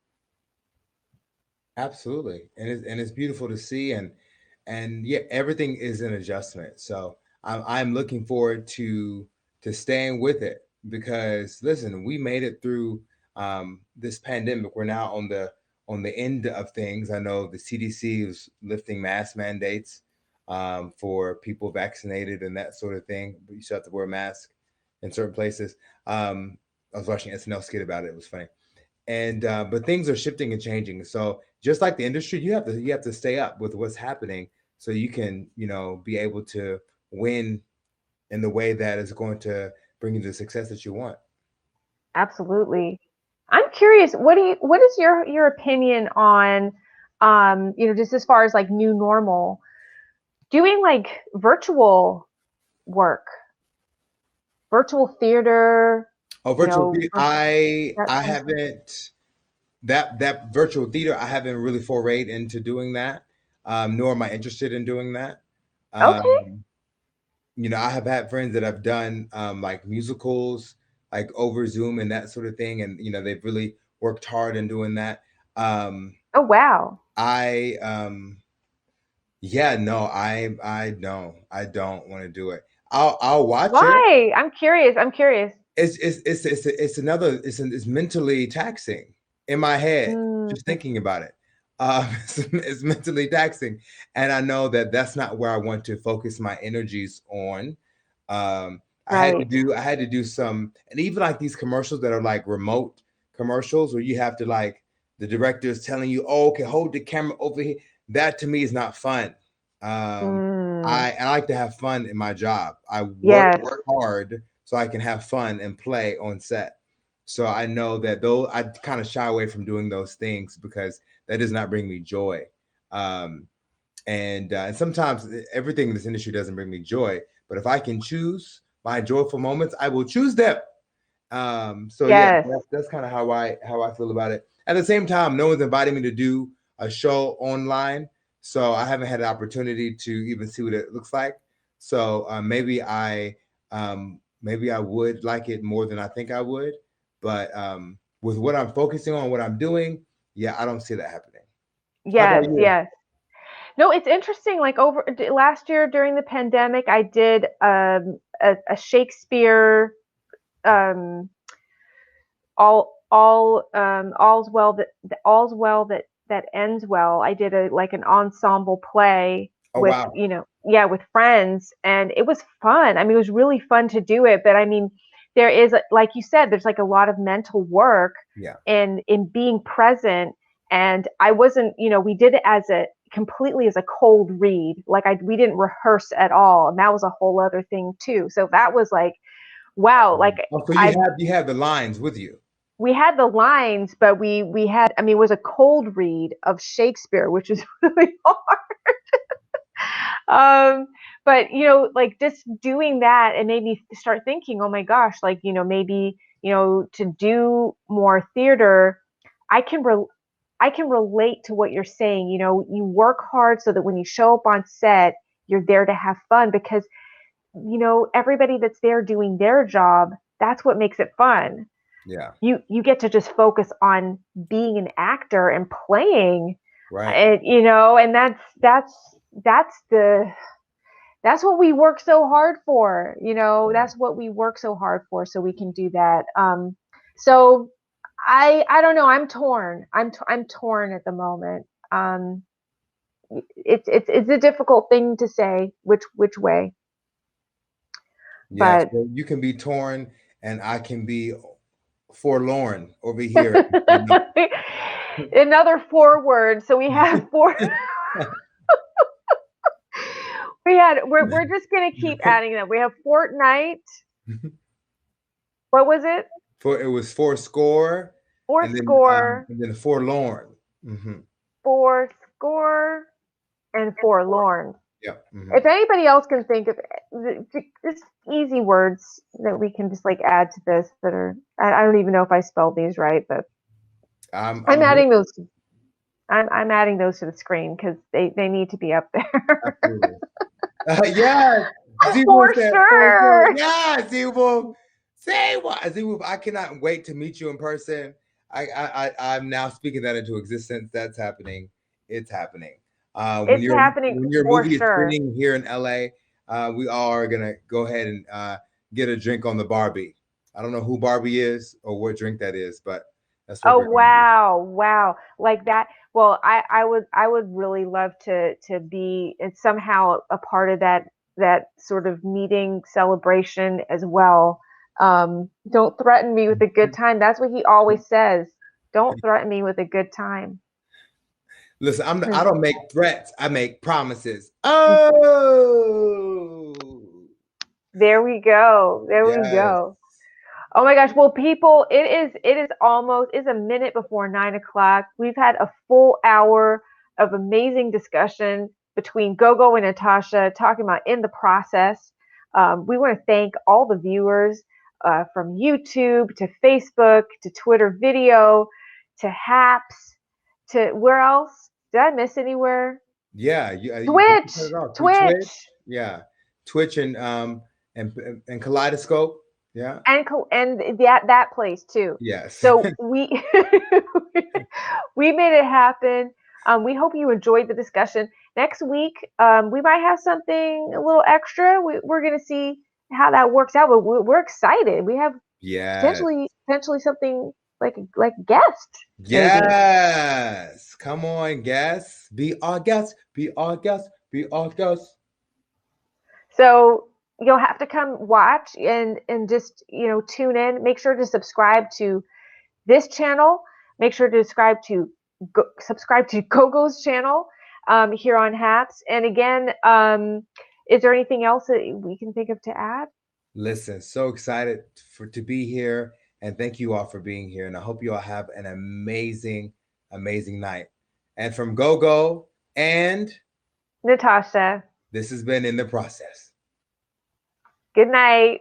Absolutely. And it's beautiful to see, and yeah, everything is an adjustment. So I'm looking forward to staying with it, because listen, we made it through this pandemic. We're now on the end of things. I know the CDC is lifting mask mandates for people vaccinated and that sort of thing. But you still have to wear a mask in certain places. I was watching SNL skit about it. It was funny. And but things are shifting and changing. So just like the industry, you have to stay up with what's happening, so you can be able to win in the way that is going to bring you the success that you want. Absolutely. I'm curious, what is your opinion on, just as far as like new normal, doing like virtual work, virtual theater, Oh, virtual theater. virtual, I that I kind of thing. haven't that virtual theater. I haven't really forayed into doing that, nor am I interested in doing that. Okay. Um, I have had friends that have done like musicals, like over Zoom and that sort of thing, and they've really worked hard in doing that. Um, Oh wow. I yeah, no, I don't want to do it. I'll watch it. Why? I'm curious. I'm curious. it's mentally taxing in my head Mm, just thinking about it. It's mentally taxing, and I know that that's not where I want to focus my energies on. right. I had to do some, and even like these commercials that are like remote commercials where you have to like the director is telling you, "Oh, okay, hold the camera over here." That to me is not fun. Um, Mm, I like to have fun in my job. I yes. work hard so I can have fun and play on set. So I know that though I kind of shy away from doing those things because that does not bring me joy. Um, and sometimes everything in this industry doesn't bring me joy. But if I can choose my joyful moments, I will choose them. So yeah, Yes. that's kind of how I feel about it. At the same time, no one's invited me to do a show online, so I haven't had the opportunity to even see what it looks like. So maybe I would like it more than I think I would, but with what I'm focusing on, what I'm doing, yeah, I don't see that happening. How about Yes. you? Yes. No, it's interesting. Like last year during the pandemic, I did a Shakespeare um, all's well that ends well. I did a like an ensemble play Oh with, wow, yeah, with friends, and it was fun. I mean, it was really fun to do it, but I mean, there is, like you said, there's like a lot of mental work yeah, in being present. And I wasn't, we did it as a completely as a cold read. Like we didn't rehearse at all, and that was a whole other thing too. So that was like, wow, like Oh, so I you have the lines with you. we had the lines, but we had, I mean, it was a cold read of Shakespeare, which is really hard. But like just doing that, it made me start thinking, oh my gosh, like maybe to do more theater, I can I can relate to what you're saying. You work hard so that when you show up on set, you're there to have fun because everybody that's there doing their job, that's what makes it fun. Yeah, You get to just focus on being an actor and playing, right. and that's the that's what we work so hard for. That's what we work so hard for, so we can do that. So I don't know, I'm torn. I'm torn at the moment. It's a difficult thing to say which way, Yes, but well, you can be torn, and I can be forlorn over here. another forward. So we have four. We're just gonna keep adding them. We have Fortnite. What was it? For it was four score, Four score, and then forlorn. Hmm. four score, and forlorn. Yeah. Hmm. If anybody else can think of just easy words that we can just like add to this that are, I don't even know if I spelled these right, but I'm I'm here. adding those. I'm adding those to the screen because they need to be up there. Absolutely. Yes, Z Wolf For said four score. sure. Yeah, Z Wolf. Say what? Z Wolf, I cannot wait to meet you in person. I'm now speaking that into existence. That's happening. It's happening. It's happening When your for movie is sure. screening here in LA, we all are gonna go ahead and get a drink on the Barbie. I don't know who Barbie is or what drink that is, but that's what Oh we're gonna do. wow, wow. Like that. Well, I would really love to be and somehow a part of that sort of meeting celebration as well. Don't threaten me with a good time. That's what he always says. Don't threaten me with a good time. Listen, I 'Cause don't make threats. I make promises. Oh, there we go. There we yes. go. Oh my gosh. Well, people, it is almost it's a minute before 9 o'clock. We've had a full hour of amazing discussion between Gogo and Natasha talking about in the process. We want to thank all the viewers from YouTube to Facebook to Twitter video to Happs to where else? Did I miss anywhere? Yeah, you cut Twitch, it off through Twitch. Twitch. Yeah, Twitch and Kaleidoscope. Yeah. And that place too. Yes. So we we made it happen. We hope you enjoyed the discussion. Next week, we might have something a little extra. We're going to see how that works out, but we're excited. We have Yes. potentially something like guest, maybe. Yes. Come on, guests. Be our guest. Be our guest. Be our guest. So you'll have to come watch and just tune in. Make sure to subscribe to this channel. Make sure to subscribe to Gogo's channel here on Happs. And again, is there anything else that we can think of to add? Listen, so excited to be here, and thank you all for being here. And I hope you all have an amazing, amazing night. And from Gogo and Natasha, this has been In the Process. good night.